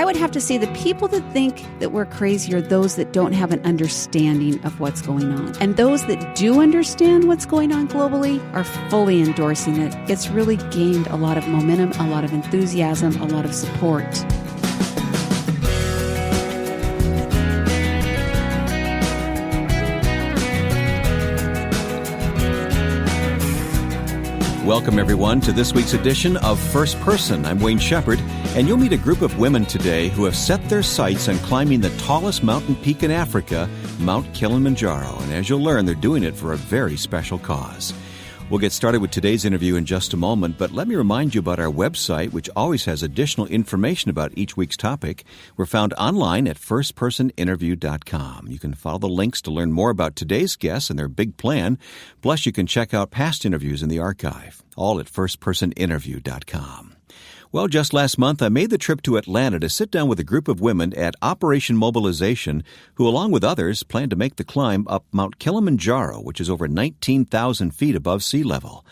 I would have to say the people that think that we're crazy are those that don't have an understanding of what's going on. And those that do understand what's going on globally are fully endorsing it. It's really gained a lot of momentum, a lot of enthusiasm, a lot of support. Welcome, everyone, to this week's edition of First Person. I'm Wayne Shepherd, and you'll meet a group of women today who have set their sights on climbing the tallest mountain peak in Africa, Mount Kilimanjaro. And as you'll learn, they're doing it for a very special cause. We'll get started with today's interview in just a moment, but let me remind you about our website, which always has additional information about each week's topic. We're found online at firstpersoninterview.com. You can follow the links to learn more about today's guests and their big plan. Plus, you can check out past interviews in the archive, all at firstpersoninterview.com. Well, just last month, I made the trip to Atlanta to sit down with a group of women at Operation Mobilization who, along with others, plan to make the climb up Mount Kilimanjaro, which is over 19,000 feet above sea level.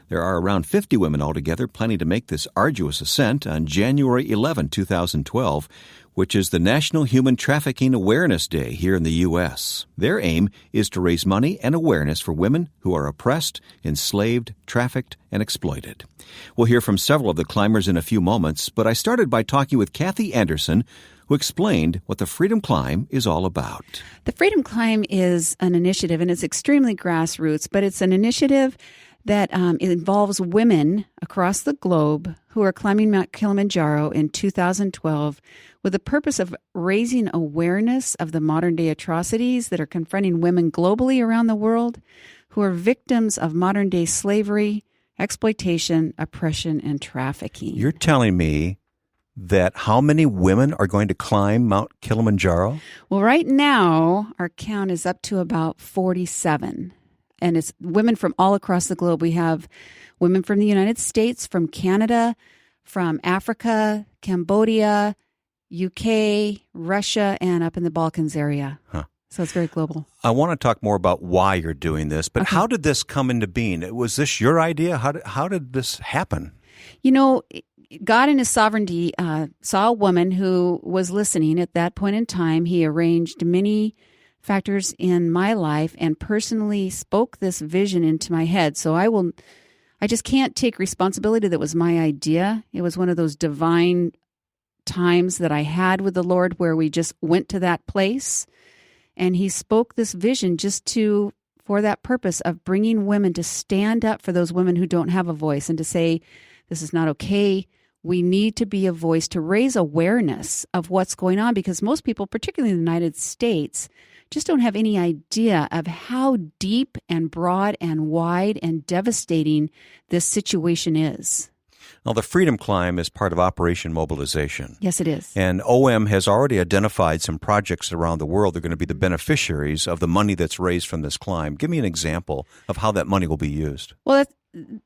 There are around 50 women altogether planning to make this arduous ascent on January 11, 2012, which is the National Human Trafficking Awareness Day here in the U.S. Their aim is to raise money and awareness for women who are oppressed, enslaved, trafficked, and exploited. We'll hear from several of the climbers in a few moments, but I started by talking with Kathy Anderson, who explained what the Freedom Climb is all about. The Freedom Climb is an initiative, and it's extremely grassroots, but it's an initiative that involves women across the globe who are climbing Mount Kilimanjaro in 2012 with the purpose of raising awareness of the modern-day atrocities that are confronting women globally around the world who are victims of modern-day slavery, exploitation, oppression, and trafficking. You're telling me that how many women are going to climb Mount Kilimanjaro? Well, right now, our count is up to about 47. And it's women from all across the globe. We have women from the United States, from Canada, from Africa, Cambodia, UK, Russia, and up in the Balkans area. So it's very global. I want to talk more about why you're doing this, but How did this come into being? Was this your idea? How did this happen? You know, God in His sovereignty saw a woman who was listening at that point in time. He arranged many factors in my life and personally spoke this vision into my head. So I just can't take responsibility that was my idea. It was one of those divine times that I had with the Lord where we just went to that place, and He spoke this vision for that purpose of bringing women to stand up for those women who don't have a voice and to say, this is not okay. We need to be a voice to raise awareness of what's going on, because most people, particularly in the United States, just don't have any idea of how deep and broad and wide and devastating this situation is. Now, the Freedom Climb is part of Operation Mobilization. Yes, it is. And OM has already identified some projects around the world that are going to be the beneficiaries of the money that's raised from this climb. Give me an example of how that money will be used. Well,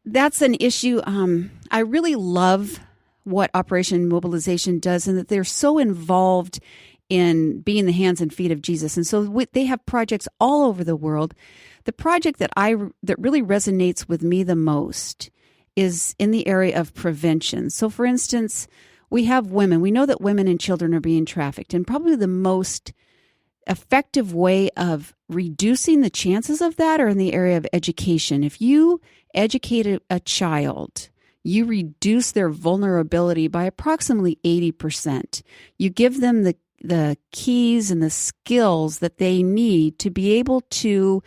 that's an issue. I really love what Operation Mobilization does, and that they're so involved in being the hands and feet of Jesus. And so they have projects all over the world. The project that really resonates with me the most is in the area of prevention. So, for instance, we have women. We know that women and children are being trafficked, and probably the most effective way of reducing the chances of that are in the area of education. If you educate a child, you reduce their vulnerability by approximately 80%. You give them the keys and the skills that they need to be able to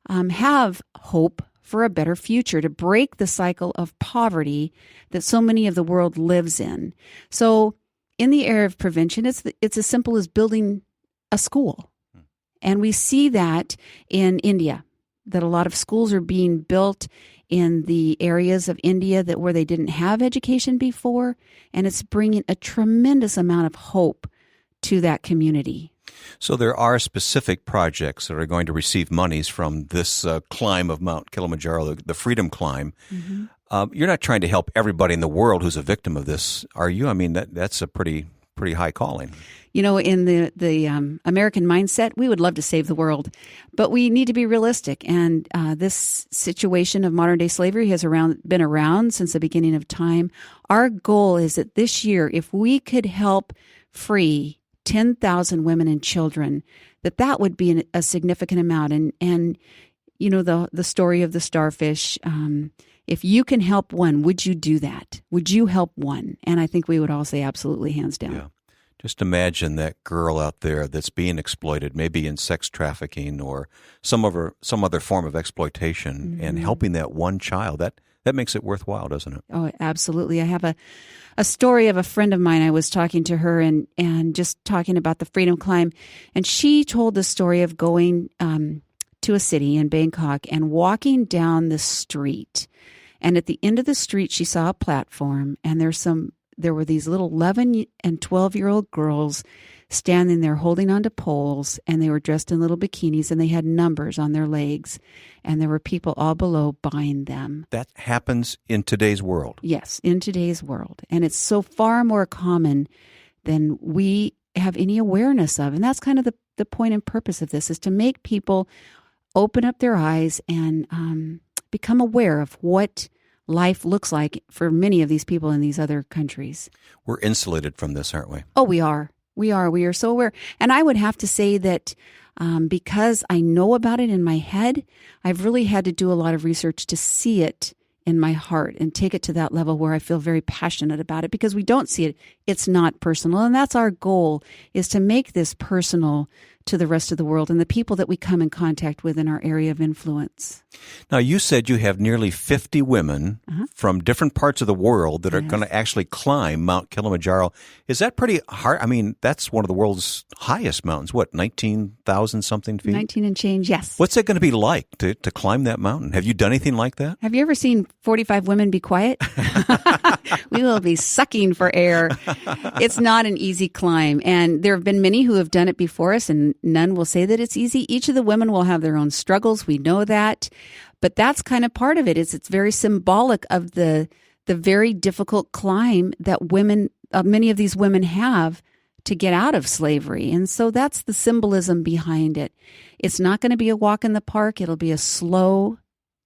have hope for a better future, to break the cycle of poverty that so many of the world lives in. So in the area of prevention, it's as simple as building a school. And we see that in India, that a lot of schools are being built in the areas of India where they didn't have education before, and it's bringing a tremendous amount of hope to that community. So there are specific projects that are going to receive monies from this climb of Mount Kilimanjaro, the Freedom Climb. Mm-hmm. You're not trying to help everybody in the world who's a victim of this, are you? I mean, that's a pretty high calling. You know, in the American mindset, we would love to save the world, but we need to be realistic. And this situation of modern-day slavery has been around since the beginning of time. Our goal is that this year, if we could help free 10,000 women and children, that would be a significant amount. And you know, the story of the starfish, if you can help one, would you do that? Would you help one? And I think we would all say absolutely, hands down. Yeah. Just imagine that girl out there that's being exploited, maybe in sex trafficking or some other form of exploitation, and helping that one child. That makes it worthwhile, doesn't it? Oh, absolutely. I have a story of a friend of mine. I was talking to her and just talking about the Freedom Climb, and she told the story of going to a city in Bangkok and walking down the street. And at the end of the street, she saw a platform, and there were these little 11 and 12-year-old girls standing there holding onto poles, and they were dressed in little bikinis, and they had numbers on their legs, and there were people all below buying them. That happens in today's world. Yes, in today's world. And it's so far more common than we have any awareness of. And that's kind of the point and purpose of this, is to make people open up their eyes and become aware of what life looks like for many of these people in these other countries. We're insulated from this, aren't we? Oh, we are. We are so aware. And I would have to say that because I know about it in my head, I've really had to do a lot of research to see it in my heart and take it to that level where I feel very passionate about it, because we don't see it. It's not personal. And that's our goal, is to make this personal to the rest of the world and the people that we come in contact with in our area of influence. Now, you said you have nearly 50 women from different parts of the world that are going to actually climb Mount Kilimanjaro. Is that pretty hard? I mean, that's one of the world's highest mountains. What, 19,000 something feet? 19 and change, yes. What's it going to be like to climb that mountain? Have you done anything like that? Have you ever seen 45 women be quiet? We will be sucking for air. It's not an easy climb. And there have been many who have done it before us, and none will say that it's easy. Each of the women will have their own struggles. We know that. But that's kind of part of it. It's very symbolic of the very difficult climb that many of these women have to get out of slavery. And so that's the symbolism behind it. It's not going to be a walk in the park. It'll be a slow,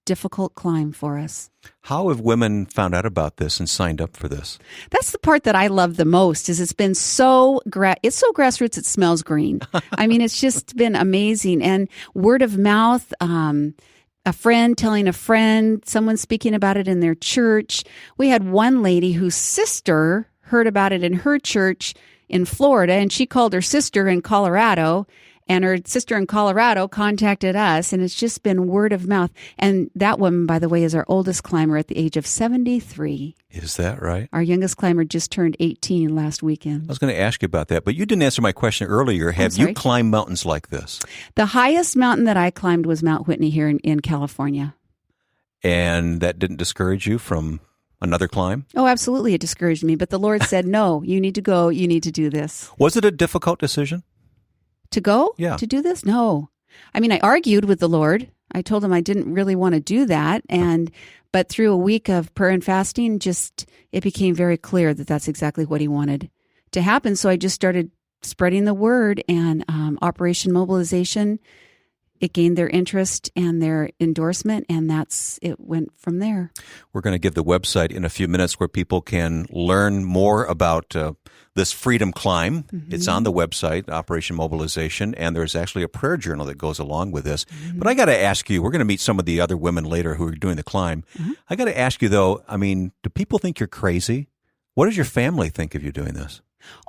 difficult climb for us. How have women found out about this and signed up for this? That's the part that I love the most, is it's been so grassroots, it smells green. I mean, it's just been amazing. And word of mouth, a friend telling a friend, someone speaking about it in their church. We had one lady whose sister heard about it in her church in Florida, and she called her sister in Colorado. And her sister in Colorado contacted us, and it's just been word of mouth. And that woman, by the way, is our oldest climber at the age of 73. Is that right? Our youngest climber just turned 18 last weekend. I was going to ask you about that, but you didn't answer my question earlier. Have you climbed mountains like this? The highest mountain that I climbed was Mount Whitney here in California. And that didn't discourage you from another climb? Oh, absolutely. It discouraged me. But the Lord said, no, you need to go. You need to do this. Was it a difficult decision? To go? Yeah. To do this? No. I mean, I argued with the Lord. I told him I didn't really want to do that. But through a week of prayer and fasting, it became very clear that that's exactly what he wanted to happen. So I just started spreading the word, and Operation Mobilization, it gained their interest and their endorsement, and it went from there. We're going to give the website in a few minutes where people can learn more about this Freedom Climb. Mm-hmm. It's on the website, Operation Mobilization, and there's actually a prayer journal that goes along with this. Mm-hmm. But I got to ask you, we're going to meet some of the other women later who are doing the climb. Mm-hmm. I got to ask you, though, I mean, do people think you're crazy? What does your family think of you doing this?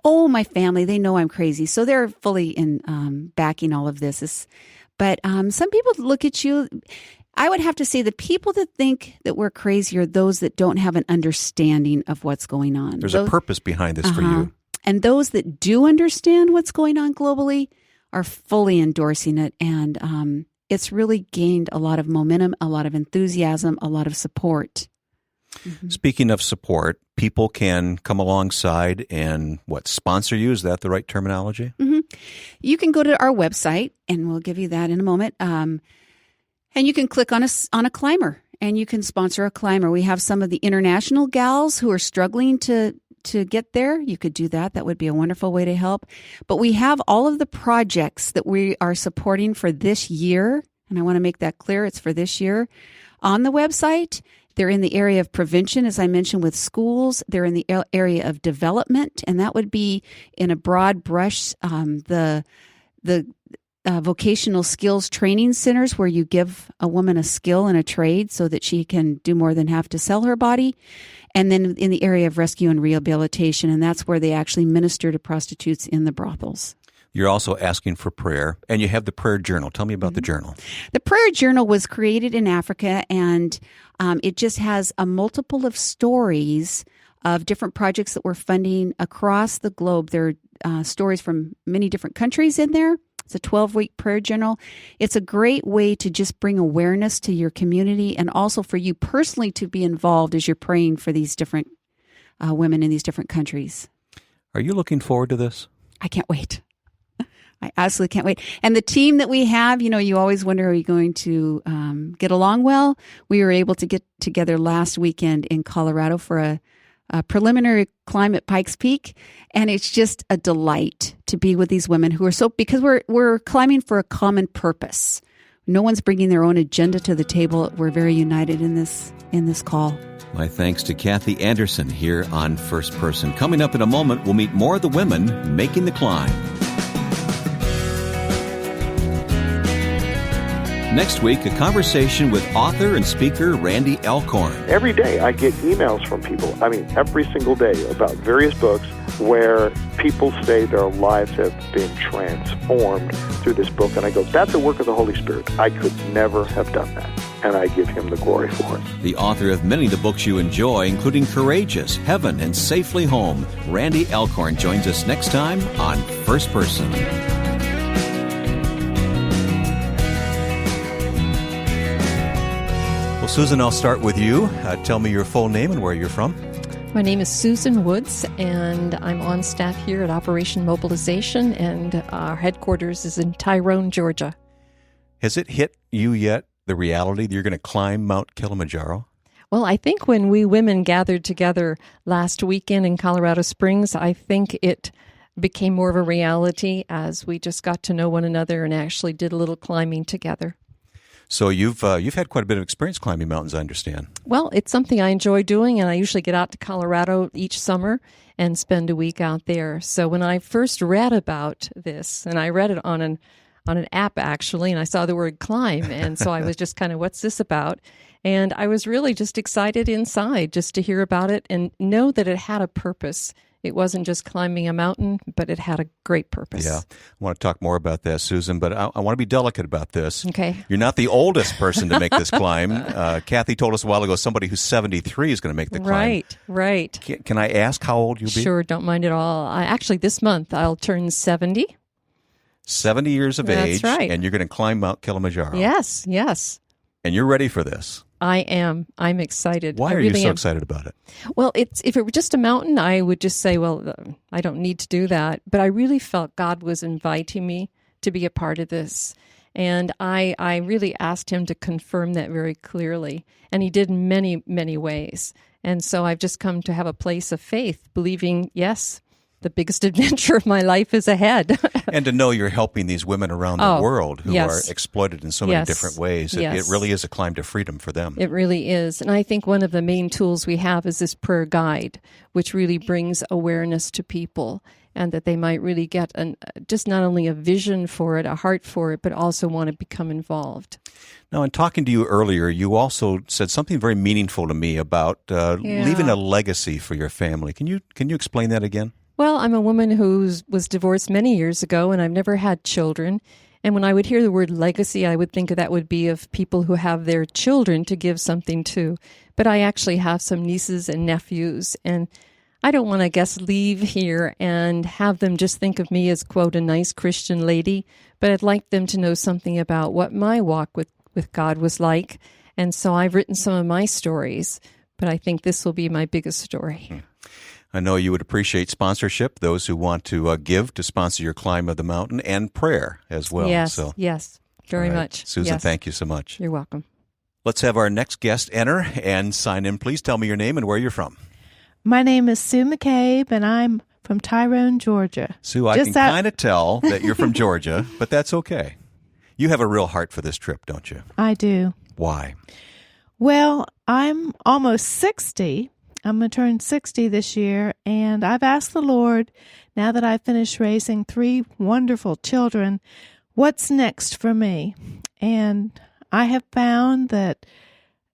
Oh, my family, they know I'm crazy. So they're fully in backing all of this. But some people look at you. I would have to say the people that think that we're crazy are those that don't have an understanding of what's going on. There's a purpose behind this for you. And those that do understand what's going on globally are fully endorsing it. And it's really gained a lot of momentum, a lot of enthusiasm, a lot of support. Mm-hmm. Speaking of support, people can come alongside and sponsor you? Is that the right terminology? Mm-hmm. You can go to our website, and we'll give you that in a moment. And you can click on a climber, and you can sponsor a climber. We have some of the international gals who are struggling to get there. You could do that. That would be a wonderful way to help. But we have all of the projects that we are supporting for this year, and I want to make that clear. It's for this year on the website. They're in the area of prevention, as I mentioned, with schools. They're in the area of development, and that would be in a broad brush the vocational skills training centers where you give a woman a skill and a trade so that she can do more than have to sell her body. And then in the area of rescue and rehabilitation, and that's where they actually minister to prostitutes in the brothels. You're also asking for prayer, and you have the prayer journal. Tell me about the journal. The prayer journal was created in Africa, and it just has a multiple of stories of different projects that we're funding across the globe. There are stories from many different countries in there. It's a 12-week prayer journal. It's a great way to just bring awareness to your community and also for you personally to be involved as you're praying for these different women in these different countries. Are you looking forward to this? I can't wait. I absolutely can't wait. And the team that we have, you always wonder, are you going to get along well? We were able to get together last weekend in Colorado for a preliminary climb at Pikes Peak, and it's just a delight to be with these women who are because we're climbing for a common purpose. No one's bringing their own agenda to the table. We're very united in this call. My thanks to Kathy Anderson here on First Person. Coming up in a moment, we'll meet more of the women making the climb. Next week, a conversation with author and speaker Randy Alcorn. Every day I get emails from people, every single day, about various books where people say their lives have been transformed through this book. And I go, that's a work of the Holy Spirit. I could never have done that. And I give him the glory for it. The author of many of the books you enjoy, including Courageous, Heaven, and Safely Home, Randy Alcorn joins us next time on First Person. Susan, I'll start with you. Tell me your full name and where you're from. My name is Susan Woods, and I'm on staff here at Operation Mobilization, and our headquarters is in Tyrone, Georgia. Has it hit you yet, the reality that you're going to climb Mount Kilimanjaro? Well, I think when we women gathered together last weekend in Colorado Springs, I think it became more of a reality as we just got to know one another and actually did a little climbing together. So you've had quite a bit of experience climbing mountains, I understand. Well, it's something I enjoy doing, and I usually get out to Colorado each summer and spend a week out there. So when I first read about this, and I read it on an app actually, and I saw the word climb, and so I was just kind of, what's this about? And I was really just excited inside just to hear about it and know that it had a purpose. It wasn't just climbing a mountain, but it had a great purpose. Yeah. I want to talk more about that, Susan, but I want to be delicate about this. Okay. You're not the oldest person to make this climb. Kathy told us a while ago somebody who's 73 is going to make the climb. Right. Can I ask how old you'll be? Sure, don't mind at all. Actually, this month I'll turn 70. 70 years of age. That's right. And you're going to climb Mount Kilimanjaro. Yes. And you're ready for this. I am. I'm excited. Why are you so excited about it? Well, if it were just a mountain, I would just say, well, I don't need to do that. But I really felt God was inviting me to be a part of this. And I really asked him to confirm that very clearly. And he did in many, many ways. And so I've just come to have a place of faith, believing, yes, the biggest adventure of my life is ahead. And to know you're helping these women around the world who are exploited in so many different ways. It really is a climb to freedom for them. It really is. And I think one of the main tools we have is this prayer guide, which really brings awareness to people and that they might really get just not only a vision for it, a heart for it, but also want to become involved. Now, in talking to you earlier, you also said something very meaningful to me about leaving a legacy for your family. Can you explain that again? Well, I'm a woman who was divorced many years ago, and I've never had children. And when I would hear the word legacy, I would think that would be of people who have their children to give something to. But I actually have some nieces and nephews, and I don't want to, leave here and have them just think of me as, quote, a nice Christian lady, but I'd like them to know something about what my walk with God was like. And so I've written some of my stories, but I think this will be my biggest story. I know you would appreciate sponsorship, those who want to give to sponsor your climb of the mountain, and prayer as well. Yes, very much. Susan, thank you so much. You're welcome. Let's have our next guest enter and sign in. Please tell me your name and where you're from. My name is Sue McCabe, and I'm from Tyrone, Georgia. Sue, I can kind of tell that you're from Georgia, but that's okay. You have a real heart for this trip, don't you? I do. Why? Well, I'm almost 60. I'm going to turn 60 this year, and I've asked the Lord, now that I've finished raising 3 wonderful children, what's next for me? And I have found that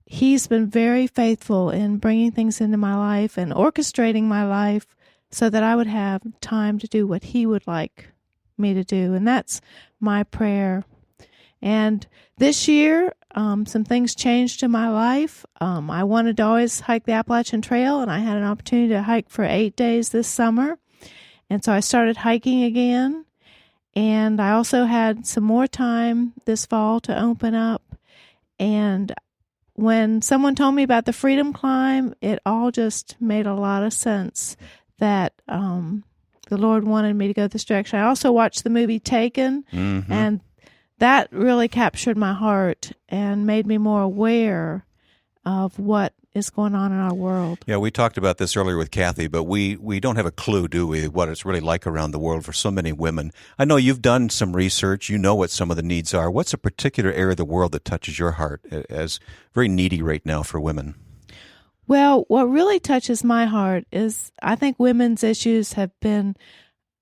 He's been very faithful in bringing things into my life and orchestrating my life so that I would have time to do what He would like me to do. And that's my prayer. And this year, some things changed in my life. I wanted to always hike the Appalachian Trail, and I had an opportunity to hike for 8 days this summer. And so I started hiking again. And I also had some more time this fall to open up. And when someone told me about the Freedom Climb, it all just made a lot of sense that the Lord wanted me to go this direction. I also watched the movie Taken, and that really captured my heart and made me more aware of what is going on in our world. Yeah, we talked about this earlier with Kathy, but we don't have a clue, do we, what it's really like around the world for so many women. I know you've done some research. You know what some of the needs are. What's a particular area of the world that touches your heart as very needy right now for women? Well, what really touches my heart is I think women's issues have been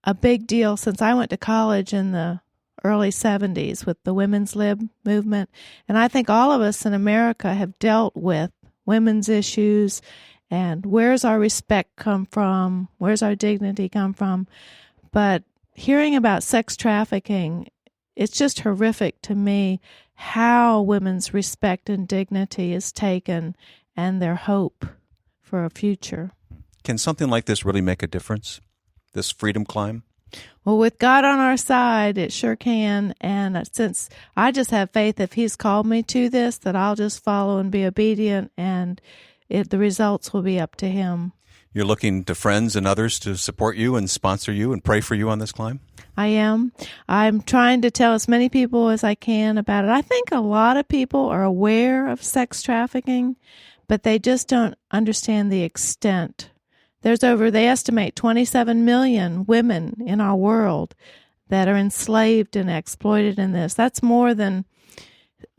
a big deal since I went to college in the early 70s with the women's lib movement. And I think all of us in America have dealt with women's issues and where's our respect come from? Where's our dignity come from? But hearing about sex trafficking, it's just horrific to me how women's respect and dignity is taken and their hope for a future. Can something like this really make a difference, this Freedom Climb? Well, with God on our side, it sure can. And since I just have faith, if He's called me to this, that I'll just follow and be obedient, and the results will be up to Him. You're looking to friends and others to support you and sponsor you and pray for you on this climb? I am. I'm trying to tell as many people as I can about it. I think a lot of people are aware of sex trafficking, but they just don't understand the extent. They estimate 27 million women in our world that are enslaved and exploited in this. That's more than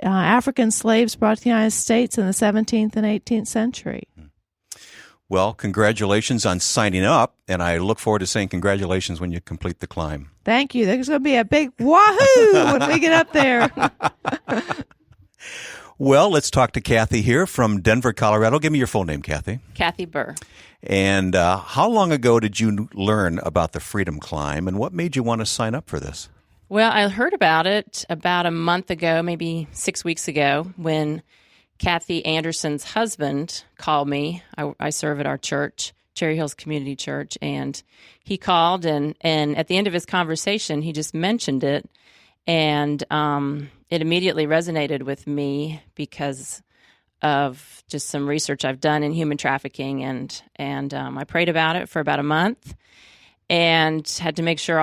African slaves brought to the United States in the 17th and 18th century. Well, congratulations on signing up, and I look forward to saying congratulations when you complete the climb. Thank you. There's going to be a big wahoo when we get up there. Well, let's talk to Kathy here from Denver, Colorado. Give me your full name, Kathy. Kathy Burr. And how long ago did you learn about the Freedom Climb, and what made you want to sign up for this? Well, I heard about it about a month ago, maybe 6 weeks ago, when Kathy Anderson's husband called me. I serve at our church, Cherry Hills Community Church, and he called, and at the end of his conversation, he just mentioned it, and it immediately resonated with me because of just some research I've done in human trafficking, and I prayed about it for about a month and had to make sure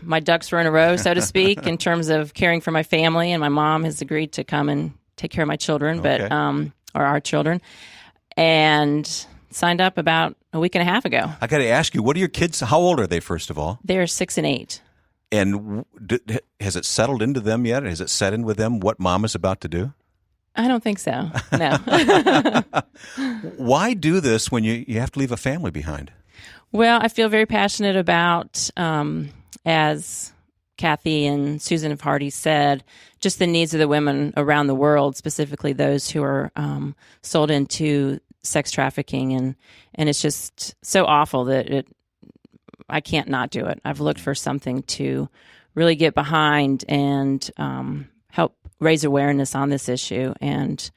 my ducks were in a row, so to speak, in terms of caring for my family, and my mom has agreed to come and take care of my children, Okay. or our children, and signed up about a week and a half ago. I got to ask you, what are your kids? How old are they, first of all? They're 6 and 8. And has it settled into them yet? Has it set in with them what Mom is about to do? I don't think so. No. Why do this when you have to leave a family behind? Well, I feel very passionate about, as Kathy and Susan have already said, just the needs of the women around the world, specifically those who are sold into sex trafficking, and it's just so awful that I can't not do it. I've looked for something to really get behind and help raise awareness on this issue. And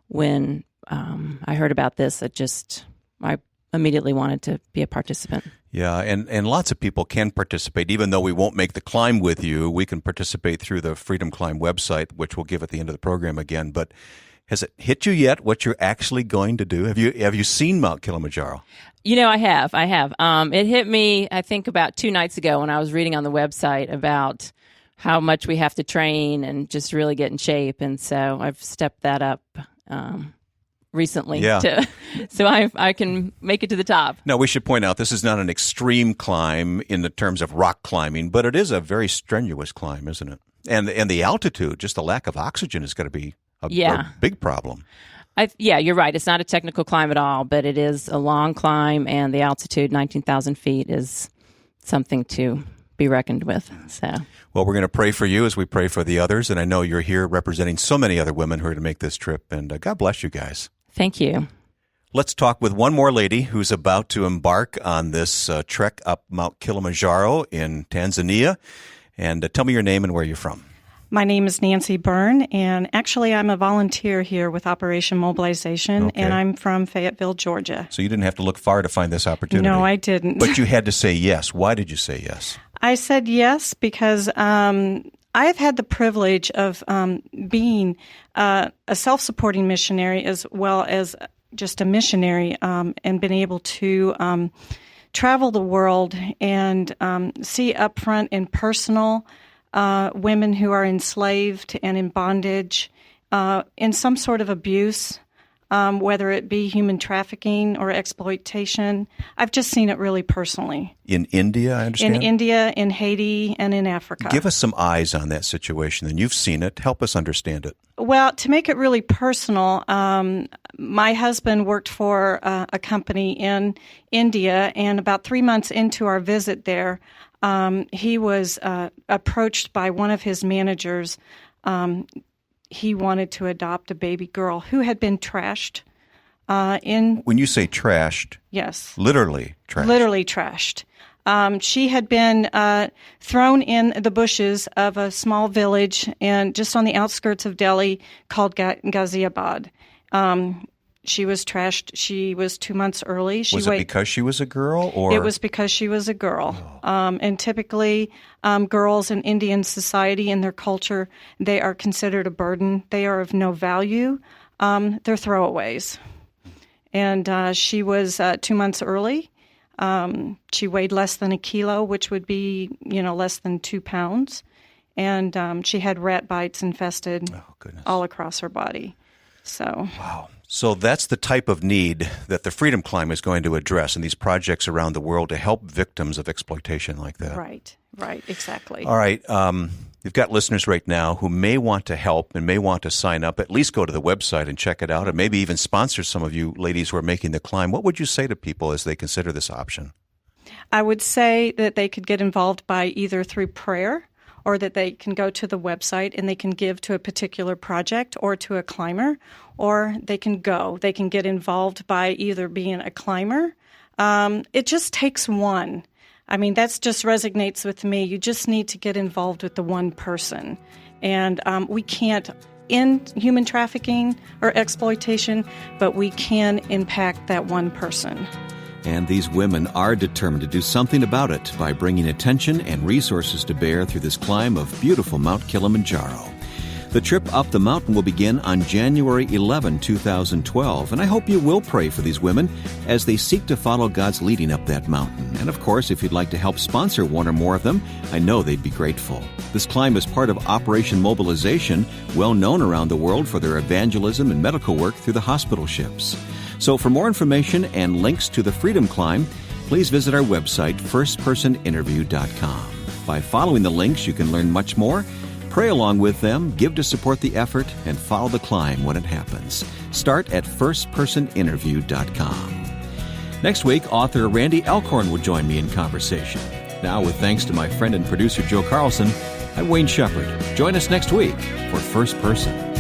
when I heard about this, I immediately wanted to be a participant. Yeah, and lots of people can participate. Even though we won't make the climb with you, we can participate through the Freedom Climb website, which we'll give at the end of the program again. But has it hit you yet what you're actually going to do? Have you seen Mount Kilimanjaro? You know, I have. It hit me, I think, about 2 nights ago when I was reading on the website about how much we have to train and just really get in shape. And so I've stepped that up recently, so I can make it to the top. Now, we should point out this is not an extreme climb in the terms of rock climbing, but it is a very strenuous climb, isn't it? And the altitude, just the lack of oxygen is going to be a big problem. Yeah, you're right. It's not a technical climb at all, but it is a long climb, and the altitude, 19,000 feet, is something to be reckoned with. So, well, we're going to pray for you as we pray for the others, and I know you're here representing so many other women who are to make this trip, and God bless you guys. Thank you. Let's talk with one more lady who's about to embark on this trek up Mount Kilimanjaro in Tanzania. And tell me your name and where you're from. My name is Nancy Byrne, and actually I'm a volunteer here with Operation Mobilization, and I'm from Fayetteville, Georgia. So you didn't have to look far to find this opportunity. No, I didn't. But you had to say yes. Why did you say yes? I said yes because I've had the privilege of being a self-supporting missionary as well as just a missionary, and been able to travel the world and see up front and personal women who are enslaved and in bondage, in some sort of abuse, whether it be human trafficking or exploitation. I've just seen it really personally. In India, I understand? In India, in Haiti, and in Africa. Give us some eyes on that situation, and you've seen it. Help us understand it. Well, to make it really personal, my husband worked for a company in India, and about 3 months into our visit there, he was approached by one of his managers. He wanted to adopt a baby girl who had been trashed. When you say trashed, yes, literally trashed. Literally trashed. She had been thrown in the bushes of a small village and just on the outskirts of Delhi called Ghaziabad. She was trashed. She was 2 months early. Was it because she was a girl? Or? It was because she was a girl. And typically, girls in Indian society and their culture, they are considered a burden. They are of no value. They're throwaways. And she was 2 months early. She weighed less than a kilo, which would be, less than 2 pounds. And she had rat bites infested all across her body. So. Wow. So that's the type of need that the Freedom Climb is going to address in these projects around the world to help victims of exploitation like that. Right, exactly. All right. You've got listeners right now who may want to help and may want to sign up, at least go to the website and check it out, and maybe even sponsor some of you ladies who are making the climb. What would you say to people as they consider this option? I would say that they could get involved by either through prayer or that they can go to the website and they can give to a particular project or to a climber, or they can get involved by either being a climber. It just takes one. I mean, that just resonates with me. You just need to get involved with the one person. And we can't end human trafficking or exploitation, but we can impact that one person. And these women are determined to do something about it by bringing attention and resources to bear through this climb of beautiful Mount Kilimanjaro. The trip up the mountain will begin on January 11, 2012, and I hope you will pray for these women as they seek to follow God's leading up that mountain. And of course, if you'd like to help sponsor one or more of them, I know they'd be grateful. This climb is part of Operation Mobilization, well known around the world for their evangelism and medical work through the hospital ships. So for more information and links to the Freedom Climb, please visit our website, firstpersoninterview.com. By following the links, you can learn much more, pray along with them, give to support the effort, and follow the climb when it happens. Start at firstpersoninterview.com. Next week, author Randy Elkhorn will join me in conversation. Now, with thanks to my friend and producer Joe Carlson, I'm Wayne Shepherd. Join us next week for First Person.